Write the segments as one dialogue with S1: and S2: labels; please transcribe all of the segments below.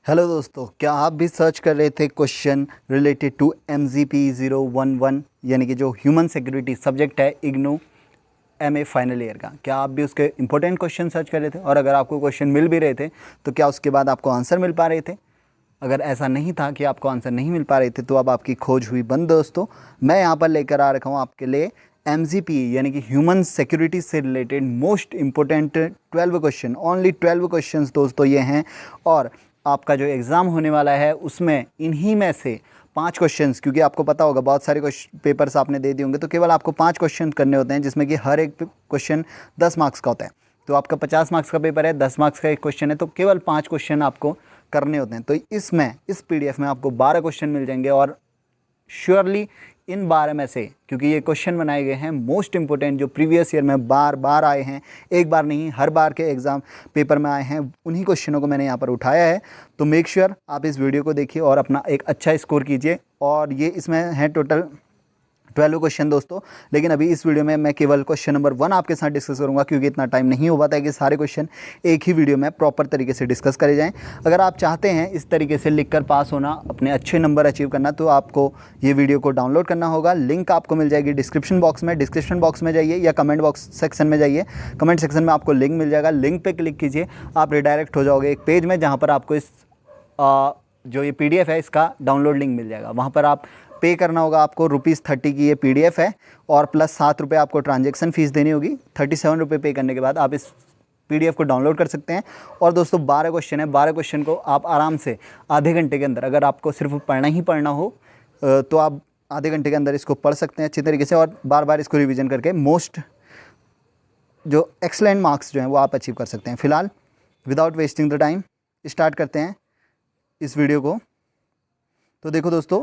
S1: Hello दोस्तों, क्या आप भी सर्च कर रहे थे क्वेश्चन रिलेटेड टू MGP 011 यानी कि जो ह्यूमन सिक्योरिटी सब्जेक्ट है इग्नू MA फाइनल ईयर का? क्या आप भी उसके इंपॉर्टेंट क्वेश्चन सर्च कर रहे थे और अगर आपको क्वेश्चन मिल भी रहे थे तो क्या उसके बाद आपको आंसर मिल पा रहे थे? अगर ऐसा नहीं था कि आपको आंसर नहीं मिल पा रहे थे तो अब आपकी खोज हुई बंद दोस्तों। मैं यहाँ पर लेकर आ रखा हूँ आपके लिए MGP यानी कि ह्यूमन सिक्योरिटी से related most important 12 question, only 12 question दोस्तों ये हैं। और आपका जो एग्ज़ाम होने वाला है उसमें इन्हीं में से 5 क्वेश्चंस, क्योंकि आपको पता होगा बहुत सारे पेपर्स आपने दे दिए होंगे तो केवल आपको 5 क्वेश्चन करने होते हैं, जिसमें कि हर एक क्वेश्चन 10 मार्क्स का होता है। तो आपका 50 मार्क्स का पेपर है, 10 मार्क्स का एक क्वेश्चन है, तो केवल 5 क्वेश्चन आपको करने होते हैं। तो इसमें इस PDF में आपको 12 क्वेश्चन मिल जाएंगे और श्योरली इन 12 में से, क्योंकि ये क्वेश्चन बनाए गए हैं मोस्ट इंपॉर्टेंट जो प्रीवियस ईयर में बार बार आए हैं, एक बार नहीं हर बार के एग्ज़ाम पेपर में आए हैं, उन्हीं क्वेश्चनों को मैंने यहाँ पर उठाया है। तो मेक श्योर आप इस वीडियो को देखिए और अपना एक अच्छा स्कोर कीजिए। और ये इसमें है टोटल 12 क्वेश्चन दोस्तों, लेकिन अभी इस वीडियो में मैं केवल क्वेश्चन नंबर 1 आपके साथ डिस्कस करूंगा, क्योंकि इतना टाइम नहीं हो पाता है कि सारे क्वेश्चन एक ही वीडियो में प्रॉपर तरीके से डिस्कस करे जाएं। अगर आप चाहते हैं इस तरीके से लिखकर पास होना, अपने अच्छे नंबर अचीव करना, तो आपको ये वीडियो को डाउनलोड करना होगा। लिंक आपको मिल जाएगी डिस्क्रिप्शन बॉक्स में जाइए या कमेंट बॉक्स सेक्शन में जाइए। कमेंट सेक्शन में आपको लिंक मिल जाएगा, लिंक पर क्लिक कीजिए, आप रिडायरेक्ट हो जाओगे एक पेज में जहाँ पर आपको इस जो ये PDF है इसका डाउनलोड लिंक मिल जाएगा। वहाँ पर आप पे करना होगा आपको ₹30 की ये PDF है और प्लस ₹7 आपको ट्रांजैक्शन फ़ीस देनी होगी। ₹37 पे करने के बाद आप इस PDF को डाउनलोड कर सकते हैं। और दोस्तों 12 क्वेश्चन है, 12 क्वेश्चन को आप आराम से आधे घंटे के अंदर, अगर आपको सिर्फ पढ़ना ही पढ़ना हो तो आप आधे घंटे के अंदर इसको पढ़ सकते हैं अच्छी तरीके से और बार बार इसको रिविज़न करके मोस्ट जो एक्सलेंट मार्क्स जो हैं वो आप अचीव कर सकते हैं। फ़िलहाल without wasting the time start करते हैं इस वीडियो को। तो देखो दोस्तों,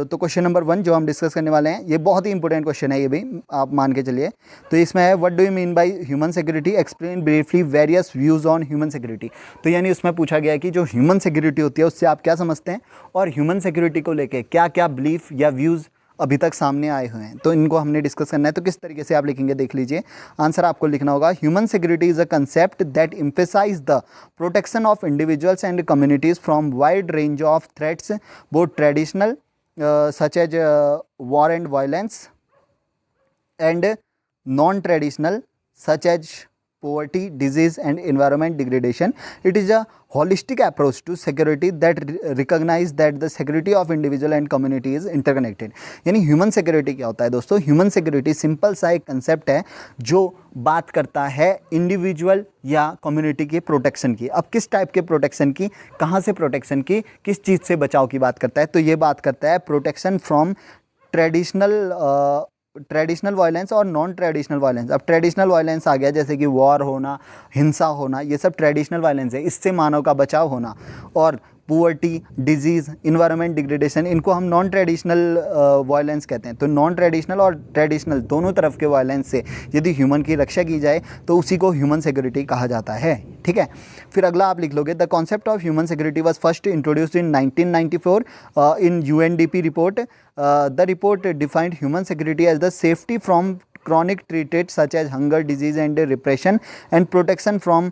S1: तो क्वेश्चन नंबर 1 जो हम डिस्कस करने वाले हैं ये बहुत ही इंपॉर्टेंट क्वेश्चन है, ये भी आप मान के चलिए। तो इसमें है what do you mean by human security, explain briefly various views on human security. तो यानी उसमें पूछा गया है कि जो ह्यूमन सिक्योरिटी होती है उससे आप क्या समझते हैं और ह्यूमन सिक्योरिटी को लेकर क्या क्या बिलीफ या व्यूज़ अभी तक सामने आए हुए हैं, तो इनको हमने डिस्कस करना है। तो किस तरीके से आप लिखेंगे देख लीजिए। आंसर आपको लिखना होगा, human security is a concept that emphasise the protection of individuals and communities from wide range of threats, both traditional such as war and violence and non-traditional such as poverty, disease and environment degradation. It is a holistic approach to security that recognize that the security of individual and community is interconnected. यानी human security क्या होता है दोस्तों? Human security simple सा एक concept है जो बात करता है इंडिविजुअल या कम्युनिटी के प्रोटेक्शन की। अब किस टाइप के प्रोटेक्शन की, कहाँ से प्रोटेक्शन की, किस चीज़ से बचाव की बात करता है? तो ये बात करता है प्रोटेक्शन फ्रॉम ट्रेडिशनल वायलेंस और नॉन ट्रेडिशनल वायलेंस। अब ट्रेडिशनल वायलेंस आ गया, जैसे कि वॉर होना, हिंसा होना, ये सब ट्रेडिशनल वायलेंस है, इससे मानव का बचाव होना। और पुअर्टी, डिजीज़, इन्वायरमेंट डिग्रेडेशन, इनको हम नॉन ट्रेडिशनल वायलेंस कहते हैं। तो नॉन ट्रेडिशनल और ट्रेडिशनल दोनों तरफ के वायलेंस से यदि ह्यूमन की रक्षा की जाए तो उसी को ह्यूमन सिक्योरिटी कहा जाता है। ठीक है, फिर अगला आप लिख लोगे, the concept of human security was first introduced in 1994 in UNDP report. The report defined human security as the safety from chronic treated such as hunger, disease and repression and protection from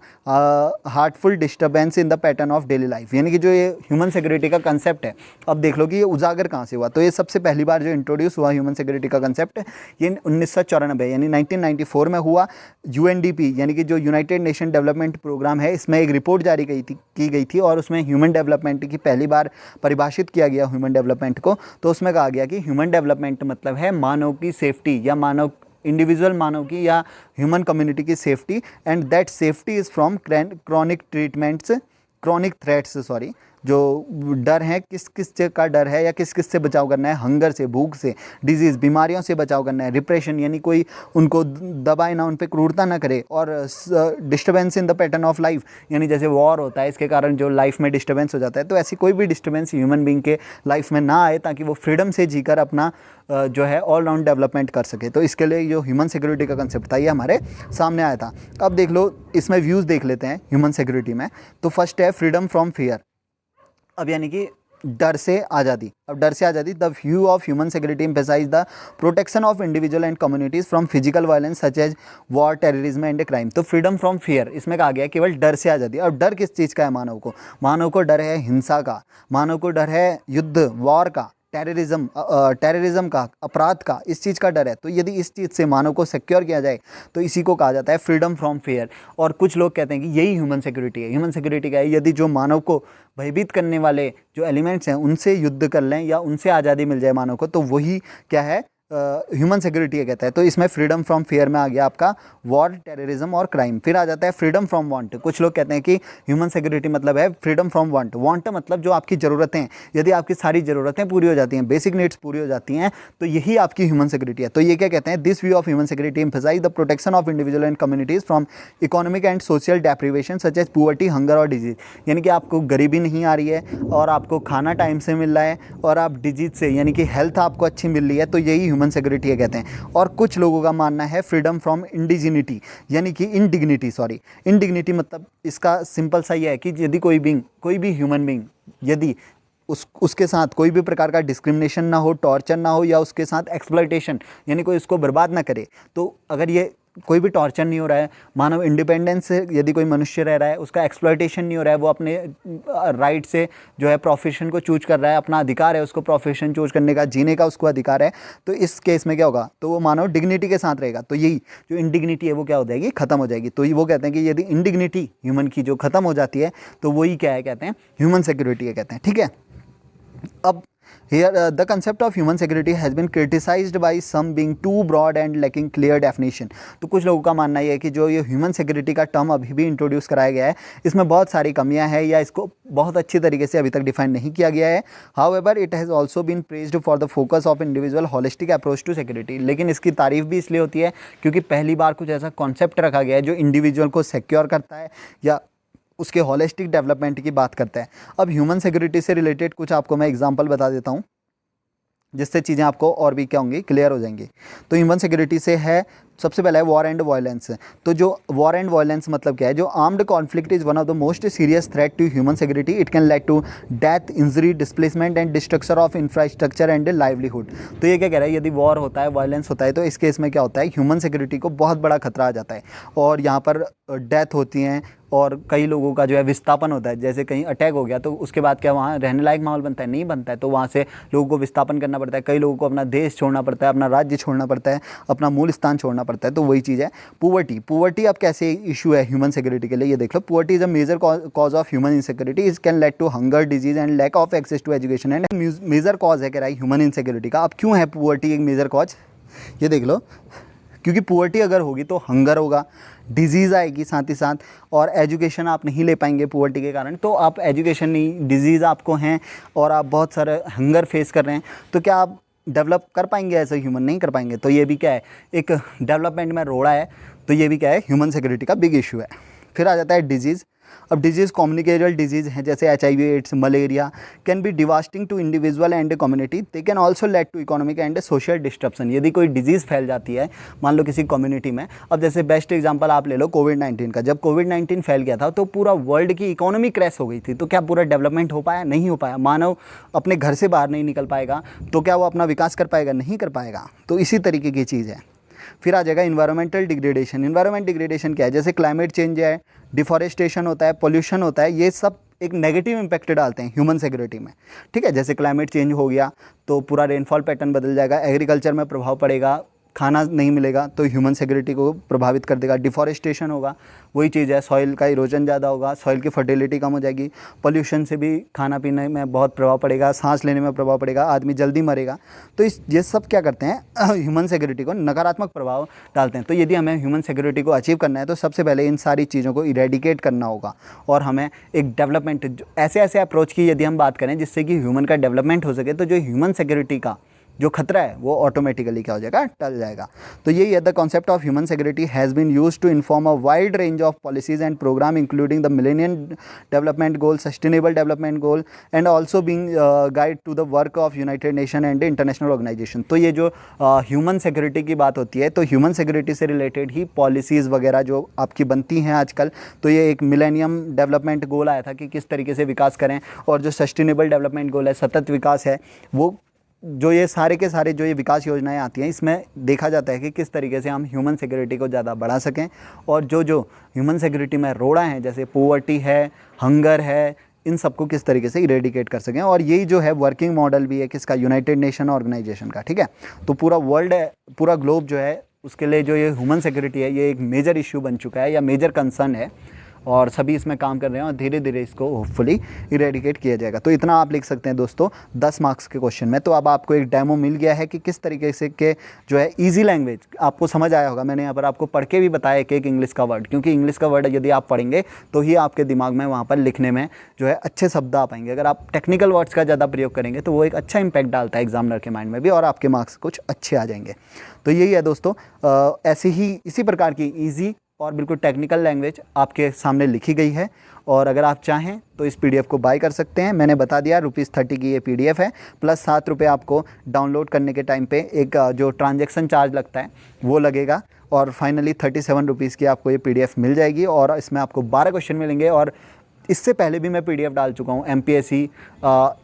S1: harmful disturbance in the pattern of daily life। यानी कि जो ये human security का concept है, अब देख लो कि ये उजागर कहाँ से हुआ। तो ये सबसे पहली बार जो इंट्रोड्यूस हुआ ह्यूमन सिक्योरिटी का कंसेप्ट ये 1994 यानी 1994 में हुआ। UNDP यानी कि जो यूनाइटेड नेशन डेवलपमेंट प्रोग्राम है, इसमें एक रिपोर्ट जारी की गई थी और उसमें ह्यूमन डेवलपमेंट की पहली बार परिभाषित किया गया ह्यूमन डेवलपमेंट को। तो उसमें कहा गया कि ह्यूमन डेवलपमेंट मतलब है मानव की सेफ्टी या मानव इंडिविजुअल मानव की या ह्यूमन कम्युनिटी की safety, and that safety is from chronic threats, जो डर है, किस किस का डर है या किस किस से बचाव करना है, हंगर से, भूख से, डिजीज़, बीमारियों से बचाव करना है, रिप्रेशन यानी कोई उनको दबाए ना, उन पर क्रूरता ना करे, और disturbance in the pattern of life यानी जैसे वॉर होता है, इसके कारण जो लाइफ में डिस्टर्बेंस हो जाता है, तो ऐसी कोई भी डिस्टर्बेंस ह्यूमन बीइंग के लाइफ में ना आए, ताकि वो फ्रीडम से जीकर अपना जो है ऑल राउंड डेवलपमेंट कर सके। तो इसके लिए जो ह्यूमन सिक्योरिटी का कंसेप्ट था ये हमारे सामने आया था। अब देख लो, इसमें व्यूज़ देख लेते हैं ह्यूमन सिक्योरिटी में। तो फर्स्ट है फ्रीडम फ्रॉम फियर। अब यानी कि डर से आज़ादी। अब डर से आज़ादी, the view of human security emphasise the protection of individual and communities from physical violence such as war, terrorism and crime. तो फ्रीडम फ्रॉम फियर, इसमें कहा गया केवल डर से आज़ादी। और डर किस चीज़ का है मानव को? मानव को डर है हिंसा का, मानव को डर है युद्ध, वॉर का, टेररिज्म का, अपराध का, इस चीज़ का डर है। तो यदि इस चीज़ से मानव को सिक्योर किया जाए तो इसी को कहा जाता है फ्रीडम फ्रॉम फियर। और कुछ लोग कहते हैं कि यही ह्यूमन सिक्योरिटी है। ह्यूमन सिक्योरिटी क्या है? यदि जो मानव को भयभीत करने वाले जो एलिमेंट्स हैं उनसे युद्ध कर लें या उनसे आज़ादी मिल जाए मानव को, तो वही क्या है? ह्यूमन सिक्योरिटी कहता है। तो इसमें फ्रीडम फ्रॉम फियर में आ गया आपका वॉर, टेररिज्म और क्राइम। फिर आ जाता है फ्रीडम फ्रॉम वांट। कुछ लोग कहते हैं कि ह्यूमन सिक्योरिटी मतलब है फ्रीडम फ्रॉम वांट। वांट मतलब जो आपकी ज़रूरतें, यदि आपकी सारी ज़रूरतें पूरी हो जाती हैं, बेसिक नीड्स पूरी हो जाती हैं, तो यही आपकी ह्यूमन सिक्योरिटी है। तो ये क्या कहते हैं? This view of human security emphasise the protection of individual and communities from economic and social deprivation such as poverty, hunger और डिजीज। यानी कि आपको गरीबी नहीं आ रही है और आपको खाना टाइम से मिल रहा है और आप डिजीज से यानी कि हेल्थ आपको अच्छी मिल रही है, तो यही ह्यूमन सिक्योरिटी है कहते हैं। और कुछ लोगों का मानना है फ्रीडम फ्रॉम इंडिजिनिटी, यानी कि इंडिग्निटी मतलब इसका सिंपल सा ये है कि यदि कोई भी ह्यूमन बींग, यदि उसके साथ कोई भी प्रकार का डिस्क्रिमिनेशन ना हो, टॉर्चर ना हो, या उसके साथ एक्सप्लॉइटेशन यानी कोई उसको बर्बाद ना करे, तो अगर ये कोई भी टॉर्चर नहीं हो रहा है, मानव इंडिपेंडेंस से यदि कोई मनुष्य रह रहा है, उसका एक्सप्लॉइटेशन नहीं हो रहा है, वो अपने राइट से जो है प्रोफेशन को चूज कर रहा है, अपना अधिकार है उसको प्रोफेशन चूज करने का, जीने का उसको अधिकार है, तो इस केस में क्या होगा? तो वो मानव डिग्निटी के साथ रहेगा। तो यही जो इंडिग्निटी है वो क्या हो जाएगी? खत्म हो जाएगी। तो वो कहते हैं कि यदि इंडिग्निटी ह्यूमन की जो खत्म हो जाती है तो वही क्या है कहते हैं? ह्यूमन सिक्योरिटी है कहते हैं। ठीक है। अब here the concept of human security has been criticized by some being too broad and lacking clear definition। तो कुछ लोगों का मानना ये है कि जो ये ह्यूमन सिक्योरिटी का टर्म अभी भी इंट्रोड्यूस कराया गया है, इसमें बहुत सारी कमियां हैं या इसको बहुत अच्छी तरीके से अभी तक डिफाइन नहीं किया गया है। However it has also been praised for the focus of individual holistic approach to security. लेकिन इसकी तारीफ भी इसलिए होती है क्योंकि पहली बार कुछ ऐसा कॉन्सेप्ट रखा गया है जो इंडिविजुअल को सिक्योर करता है या उसके होलिस्टिक डेवलपमेंट की बात करता है। अब ह्यूमन सिक्योरिटी से रिलेटेड कुछ आपको मैं एग्जांपल बता देता हूँ जिससे चीज़ें आपको और भी क्या होंगी? क्लियर हो जाएंगी। तो ह्यूमन सिक्योरिटी से है, सबसे पहला है वॉर एंड वायलेंस। तो जो वॉर एंड वायलेंस मतलब क्या है? जो armed conflict is one of the most serious threat to human security. It can lead to death, injury, displacement and destruction of infrastructure and livelihood. तो ये क्या कह रहा है? यदि वॉर होता है, वायलेंस होता है, तो इस केस में क्या होता है? ह्यूमन सिक्योरिटी को बहुत बड़ा खतरा आ जाता है और यहाँ पर डेथ होती हैं और कई लोगों का जो है विस्थापन होता है। जैसे कहीं अटैक हो गया तो उसके बाद क्या वहाँ रहने लायक माहौल बनता है? नहीं बनता है। तो वहाँ से लोगों को विस्थापन करना पड़ता है, कई लोगों को अपना देश छोड़ना पड़ता है, अपना राज्य छोड़ना पड़ता है, अपना मूल स्थान छोड़ना पड़ता है। तो वही चीज़ है पुअर्टी। अब कैसे इशू है ह्यूमन सिक्योरिटी के लिए? ये देख लो, poverty is a major cause of human insecurity. It can lead to hunger, disease and lack of access to education and major cause है कह रहा है ह्यूमन इनसिक्योरिटी का। अब क्यों है पुअर्टी एक मेजर कॉज? ये देख लो, क्योंकि पुअर्टी अगर होगी तो हंगर होगा, डिजीज़ आएगी साथ ही साथ, और एजुकेशन आप नहीं ले पाएंगे पुअर्टी के कारण। तो आप एजुकेशन नहीं, डिजीज़ आपको हैं और आप बहुत सारे हंगर फेस कर रहे हैं, तो क्या आप डेवलप कर पाएंगे एज ए ह्यूमन? नहीं कर पाएंगे। तो ये भी क्या है? एक डेवलपमेंट में रोड़ा है। तो ये भी क्या है? ह्यूमन सिक्योरिटी का बिग इशू है। फिर आ जाता है डिजीज़। अब डिजीज़ कम्युनिकेबल डिजीज़ हैं जैसे HIV, AIDS, malaria can be devastating to individual and community. They can also lead to economic and social disruption. यदि कोई डिजीज़ फैल जाती है मान लो किसी कम्युनिटी में, अब जैसे बेस्ट एग्जांपल आप ले लो कोविड-19 का। जब कोविड-19 फैल गया था तो पूरा वर्ल्ड की इकोनॉमी क्रैश हो गई थी। तो क्या पूरा डेवलपमेंट हो पाया? नहीं हो पाया। मानव अपने घर से बाहर नहीं निकल पाएगा तो क्या वो अपना विकास कर पाएगा? नहीं कर पाएगा। तो इसी तरीके की चीज़ है। फिर आ जाएगा इन्वायरमेंटल डिग्रेडेशन। इन्वायरमेंट डिग्रेडेशन क्या है? जैसे क्लाइमेट चेंज है, डिफॉरेस्टेशन होता है, पोल्यूशन होता है, ये सब एक नेगेटिव इम्पैक्ट डालते हैं ह्यूमन सिक्योरिटी में। ठीक है, जैसे क्लाइमेट चेंज हो गया तो पूरा रेनफॉल पैटर्न बदल जाएगा, एग्रीकल्चर में प्रभाव पड़ेगा, खाना नहीं मिलेगा तो ह्यूमन सिक्योरिटी को प्रभावित कर देगा। डिफॉरेस्टेशन होगा, वही चीज़ है, सॉइल का इरोजन ज़्यादा होगा, सॉइल की फर्टिलिटी कम हो जाएगी। पोल्यूशन से भी खाना पीने में बहुत प्रभाव पड़ेगा, सांस लेने में प्रभाव पड़ेगा, आदमी जल्दी मरेगा। तो ये सब क्या करते हैं? ह्यूमन सिक्योरिटी को नकारात्मक प्रभाव डालते हैं। तो यदि हमें ह्यूमन सिक्योरिटी को अचीव करना है तो सबसे पहले इन सारी चीज़ों को इरेडिकेट करना होगा और हमें एक डेवलपमेंट ऐसे अप्रोच की यदि हम बात करें जिससे कि ह्यूमन का डेवलपमेंट हो सके, तो जो ह्यूमन सिक्योरिटी का जो खतरा है वो ऑटोमेटिकली क्या हो जाएगा, टल जाएगा। तो यही है, the concept of human security has been used to inform a wide range of policies and programme including the Millennium Development Goal, Sustainable Development Goal and also being guide to the work of United Nation and international organisation. तो ये जो human security की बात होती है, तो human security से related ही policies वगैरह जो आपकी बनती हैं आजकल। तो ये एक मिलेनियम डेवलपमेंट गोल आया था कि किस तरीके से विकास करें, और जो सस्टेनेबल डेवलपमेंट गोल है, सतत विकास है, वो जो ये सारे के सारे जो ये विकास योजनाएं आती हैं, इसमें देखा जाता है कि किस तरीके से हम ह्यूमन सिक्योरिटी को ज़्यादा बढ़ा सकें, और जो ह्यूमन सिक्योरिटी में रोड़ा हैं, जैसे पोवर्टी है, हंगर है, इन सबको किस तरीके से इरेडिकेट कर सकें। और यही जो है वर्किंग मॉडल भी है किसका, यूनाइटेड नेशन ऑर्गेनाइजेशन का, ठीक है। तो पूरा वर्ल्ड है, पूरा ग्लोब जो है, उसके लिए जो ये ह्यूमन सिक्योरिटी है, ये एक मेजर इशू बन चुका है या मेजर कंसर्न है, और सभी इसमें काम कर रहे हैं, और धीरे धीरे इसको होपफुली इरेडिकेट किया जाएगा। तो इतना आप लिख सकते हैं दोस्तों 10 मार्क्स के क्वेश्चन में। तो अब आपको एक डेमो मिल गया है कि किस तरीके से के जो है ईजी लैंग्वेज आपको समझ आया होगा। मैंने यहाँ पर आपको पढ़ के भी बताया एक इंग्लिश का वर्ड, क्योंकि इंग्लिश का वर्ड यदि आप पढ़ेंगे तो ही आपके दिमाग में वहाँ पर लिखने में जो है अच्छे शब्द आ पाएंगे। अगर आप टेक्निकल वर्ड्स का ज़्यादा प्रयोग करेंगे तो वो एक अच्छा इंपैक्ट डालता है एग्जामिनर के माइंड में भी, और आपके मार्क्स कुछ अच्छे आ जाएंगे। तो यही है दोस्तों, ऐसे ही इसी प्रकार की ईजी और बिल्कुल टेक्निकल लैंग्वेज आपके सामने लिखी गई है। और अगर आप चाहें तो इस पीडीएफ को बाय कर सकते हैं। मैंने बता दिया ₹30 की ये पीडीएफ है, प्लस ₹7 आपको डाउनलोड करने के टाइम पे एक जो ट्रांजैक्शन चार्ज लगता है वो लगेगा, और फाइनली ₹37 की आपको ये पीडीएफ मिल जाएगी। और इसमें आपको 12 क्वेश्चन मिलेंगे, और इससे पहले भी मैं पीडीएफ डाल चुका हूँ। MPSC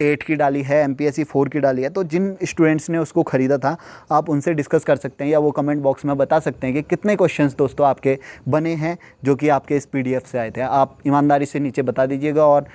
S1: 8 की डाली है, MPSC 4 की डाली है। तो जिन स्टूडेंट्स ने उसको ख़रीदा था, आप उनसे डिस्कस कर सकते हैं, या वो कमेंट बॉक्स में बता सकते हैं कि कितने क्वेश्चंस दोस्तों आपके बने हैं जो कि आपके इस पीडीएफ से आए थे। आप ईमानदारी से नीचे बता दीजिएगा, और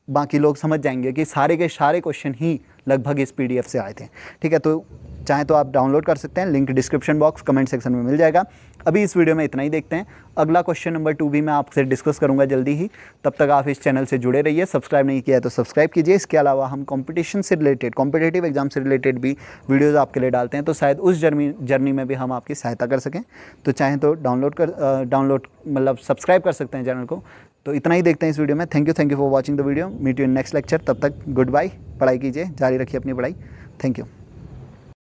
S1: बाकी लोग समझ जाएंगे कि सारे के सारे क्वेश्चन ही लगभग इस पीडीएफ से आए थे, ठीक है। तो चाहे तो आप डाउनलोड कर सकते हैं, link description box comment section में मिल जाएगा। अभी इस वीडियो में इतना ही देखते हैं। अगला क्वेश्चन नंबर 2 भी मैं आपसे डिस्कस करूंगा जल्दी ही। तब तक आप इस चैनल से जुड़े रहिए, सब्सक्राइब नहीं किया है तो सब्सक्राइब कीजिए। इसके अलावा हम कंपटीशन से रिलेटेड, कॉम्पिटिटिव एग्जाम से रिलेटेड भी वीडियोज़ आपके लिए डालते हैं, तो शायद उस जर्नी में भी हम आपकी सहायता कर सकें। तो चाहें तो डाउनलोड मतलब सब्सक्राइब कर सकते हैं चैनल को। तो इतना ही देखते हैं इस वीडियो में। Thank you for watching the video. Meet you in next lecture. तब तक गुड बाय। पढ़ाई कीजिए, जारी रखिए अपनी पढ़ाई। Thank you.